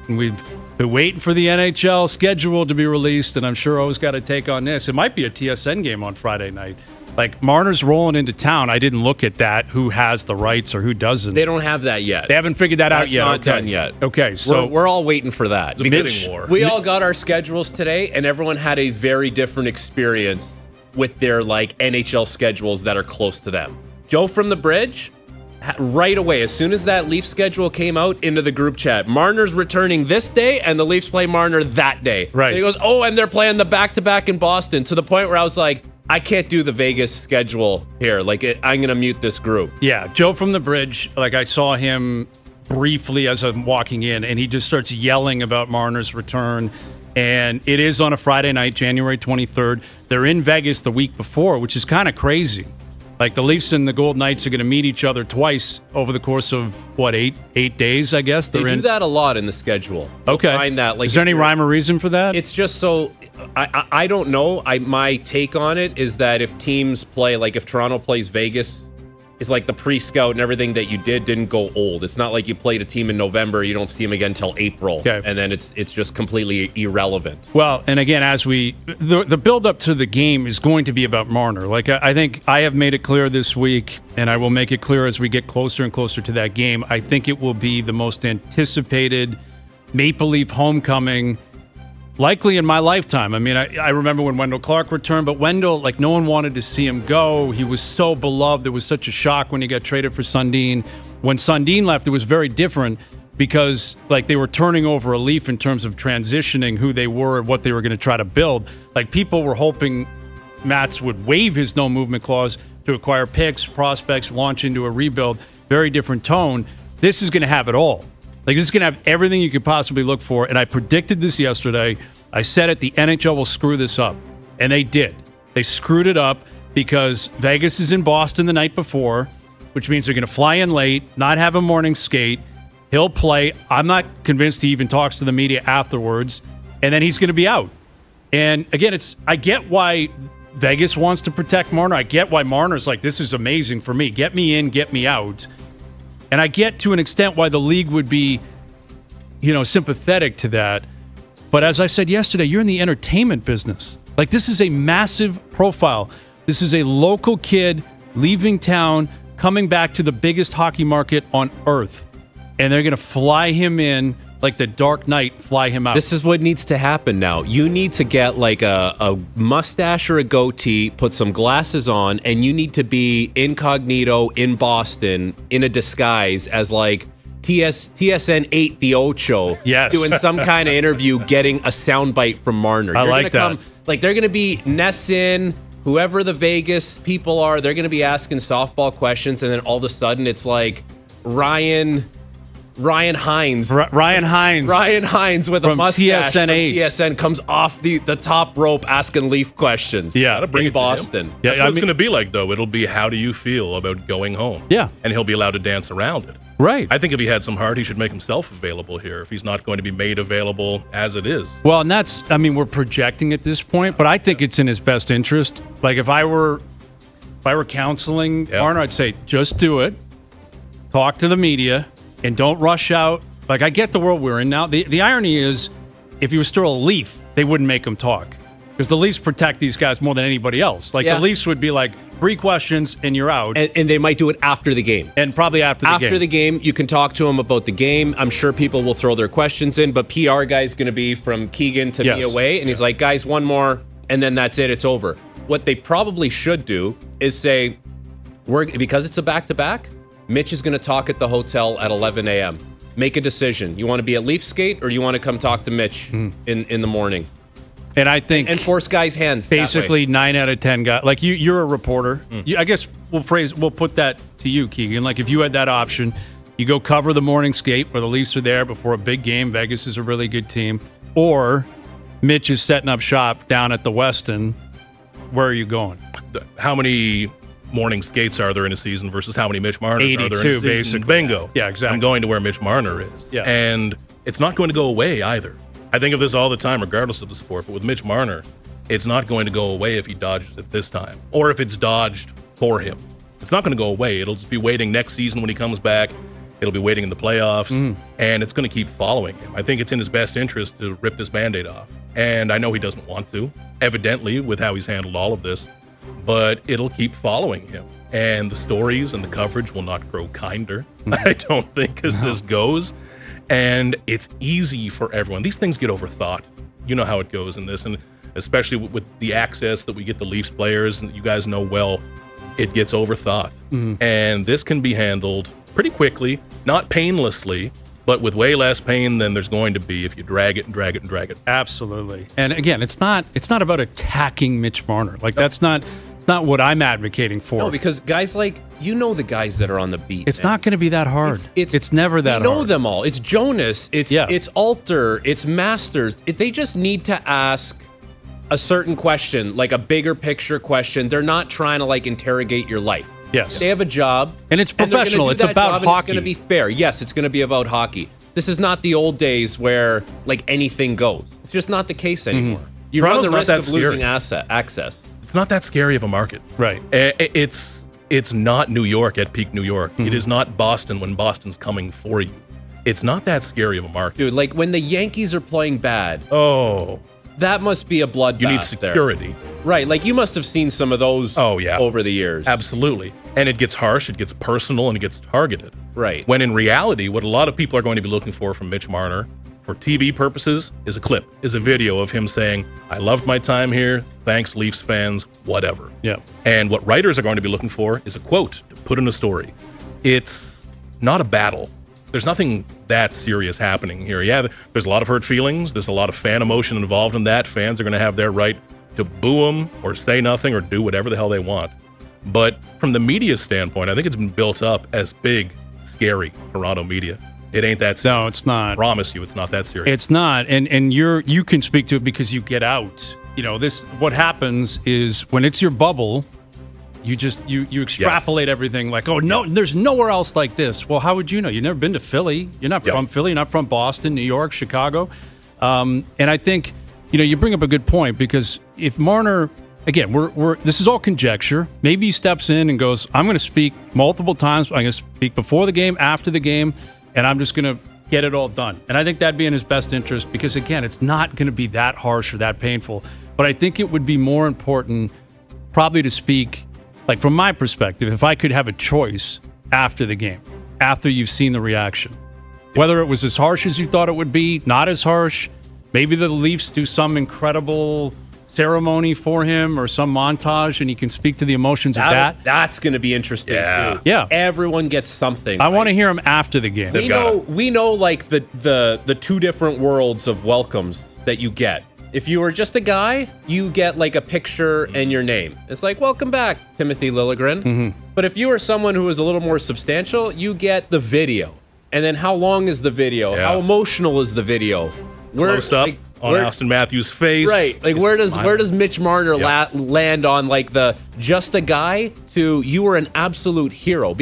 And we've been waiting for the NHL schedule to be released, and I'm sure O's got to take on this. It might be a TSN game on Friday night. Like, Marner's rolling into town. I didn't look at that, who has the rights or who doesn't. They don't have that yet. They haven't figured that out yet. That's not done yet. Okay, so we're all waiting for that. Bidding war. We all got our schedules today, and everyone had a very different experience with their NHL schedules that are close to them. Joe from the Bridge, right away, as soon as that Leaf schedule came out, into the group chat. Marner's returning this day, and the Leafs play Marner that day. Right. And he goes, and they're playing the back-to-back in Boston, to the point where I was like, I can't do the Vegas schedule here. I'm going to mute this group. Yeah, Joe from the Bridge, I saw him briefly as I'm walking in, and he just starts yelling about Marner's return. And it is on a Friday night, January 23rd. They're in Vegas the week before, which is kind of crazy. The Leafs and the Golden Knights are going to meet each other twice over the course of, 8 days, I guess? They do that a lot in the schedule. Okay. Find that, is there any rhyme or reason for that? It's just so... I don't know. My take on it is that if teams play, if Toronto plays Vegas, it's like the pre-scout and everything that you didn't go old. It's not like you played a team in November, you don't see them again until April, and then it's just completely irrelevant. Well, and again, as the build-up to the game is going to be about Marner. I think I have made it clear this week, and I will make it clear as we get closer and closer to that game. I think it will be the most anticipated Maple Leaf homecoming likely in my lifetime. I mean, I remember when Wendell Clark returned, but Wendell, no one wanted to see him go. He was so beloved. It was such a shock when he got traded for Sundin. When Sundin left, it was very different because, they were turning over a leaf in terms of transitioning who they were and what they were going to try to build. People were hoping Mats would waive his no-movement clause to acquire picks, prospects, launch into a rebuild. Very different tone. This is going to have it all. This is going to have everything you could possibly look for, and I predicted this yesterday. I said it, the NHL will screw this up, and they did. They screwed it up because Vegas is in Boston the night before, which means they're going to fly in late, not have a morning skate. He'll play. I'm not convinced he even talks to the media afterwards, and then he's going to be out. And again, I get why Vegas wants to protect Marner. I get why Marner's this is amazing for me. Get me in, get me out. And I get to an extent why the league would be, sympathetic to that. But as I said yesterday, you're in the entertainment business. This is a massive profile. This is a local kid leaving town, coming back to the biggest hockey market on earth. And they're going to fly him in like the Dark Knight, fly him out. This is what needs to happen now. You need to get a mustache or a goatee, put some glasses on, and you need to be incognito in Boston in a disguise as TSN 8 The Ocho. Yes. Doing some kind of interview, getting a soundbite from Marner. I like that. They're going to be Nesson, whoever the Vegas people are, they're going to be asking softball questions, and then all of a sudden it's Ryan Hines. Ryan Hines with a mustache TSN 8. TSN comes off the top rope asking Leaf questions. Yeah. Gotta bring in it to Boston. him. That's what it's going to be like, though. It'll be, how do you feel about going home? Yeah. And he'll be allowed to dance around it. Right. I think if he had some heart, he should make himself available here if he's not going to be made available as it is. Well, and that's, we're projecting at this point, but I think it's in his best interest. If I were counseling Marner, I'd say, just do it. Talk to the media. And don't rush out. I get the world we're in now. The irony is, if he was still a Leaf, they wouldn't make him talk. Because the Leafs protect these guys more than anybody else. The Leafs would be 3 questions and you're out. And they might do it after the game. And probably after the game. After the game, you can talk to him about the game. I'm sure people will throw their questions in, but PR guy's going to be from Keegan to me away. And he's like, guys, one more, and then that's it. It's over. What they probably should do is say, because it's a back-to-back, Mitch is going to talk at the hotel at 11 a.m. Make a decision. You want to be at Leaf Skate, or you want to come talk to Mitch in the morning? And I think... And force guys' hands. Basically, 9 out of 10 guys. You're a reporter. I guess we'll put that to you, Keegan. If you had that option, you go cover the morning skate where the Leafs are there before a big game. Vegas is a really good team. Or Mitch is setting up shop down at the Westin. Where are you going? How many morning skates are there in a season versus how many Mitch Marners are there in a 82, season? basically. Bingo. Yeah, exactly. I'm going to where Mitch Marner is. Yeah. And it's not going to go away either. I think of this all the time, regardless of the sport. But with Mitch Marner, it's not going to go away if he dodges it this time, or if it's dodged for him. It's not going to go away. It'll just be waiting next season when he comes back. It'll be waiting in the playoffs, and it's going to keep following him. I think it's in his best interest to rip this Band-Aid off. And I know he doesn't want to, evidently, with how he's handled all of this, but it'll keep following him. And the stories and the coverage will not grow kinder, I don't think, as this goes. And it's easy for everyone. These things get overthought. You know how it goes in this, and especially with the access that we get the Leafs players, and you guys know well, it gets overthought. And this can be handled pretty quickly, not painlessly, but with way less pain than there's going to be if you drag it and drag it and drag it. Absolutely. And again, it's not about attacking Mitch Marner. Like, that's not what I'm advocating for. No, because guys like, the guys that are on the beat. It's not going to be that hard. It's never that hard. You know them all. It's Jonas. It's Alter. It's Masters. They just need to ask a certain question, like a bigger picture question. They're not trying to like interrogate your life. Yes. They have a job. And it's professional. It's about hockey. It's going to be fair. Yes, it's going to be about hockey. This is not the old days where like anything goes. It's just not the case anymore. You run the risk of losing access. It's not that scary of a market. Right. It's not New York at peak New York. It is not Boston when Boston's coming for you. It's not that scary of a market. Dude, like when the Yankees are playing bad. Oh. That must be a bloodbath. You need security. There. Right. Like you must have seen some of those over the years. Absolutely. And it gets harsh, it gets personal, and it gets targeted. Right. When in reality, what a lot of people are going to be looking for from Mitch Marner for TV purposes is a clip, is a video of him saying, I loved my time here. Thanks, Leafs fans, whatever. Yeah. And what writers are going to be looking for is a quote to put in a story. It's not a battle. There's nothing that serious happening here. Yeah, there's a lot of hurt feelings. There's a lot of fan emotion involved in that. Fans are going to have their right to boo him or say nothing or do whatever the hell they want. But from the media standpoint, I think it's been built up as big, scary Toronto media. It ain't that serious. No, it's not. I promise you, it's not that serious. It's not. And you can speak to it because you get out. What happens is when it's your bubble, you extrapolate everything like, oh no, there's nowhere else like this. Well, how would you know? You've never been to Philly. You're not from Philly. You're not from Boston, New York, Chicago. And I think you bring up a good point, because if Marner, again, this is all conjecture. Maybe he steps in and goes, I'm going to speak multiple times. I'm going to speak before the game, after the game, and I'm just going to get it all done. And I think that'd be in his best interest, because again, it's not going to be that harsh or that painful. But I think it would be more important probably to speak. Like, from my perspective, if I could have a choice after the game, after you've seen the reaction, whether it was as harsh as you thought it would be, not as harsh, maybe the Leafs do some incredible ceremony for him or some montage and he can speak to the emotions of that. That's going to be interesting, too. Yeah. Everyone gets something. I want to hear him after the game. We know like the two different worlds of welcomes that you get. If you were just a guy, you get like a picture and your name. It's like, welcome back, Timothy Liljegren. But if you are someone who is a little more substantial, you get the video. And then how long is the video? Yeah. How emotional is the video? Close up on Austin Matthews' face. Right. Like where does Mitch Marner land on like the just a guy to you were an absolute hero?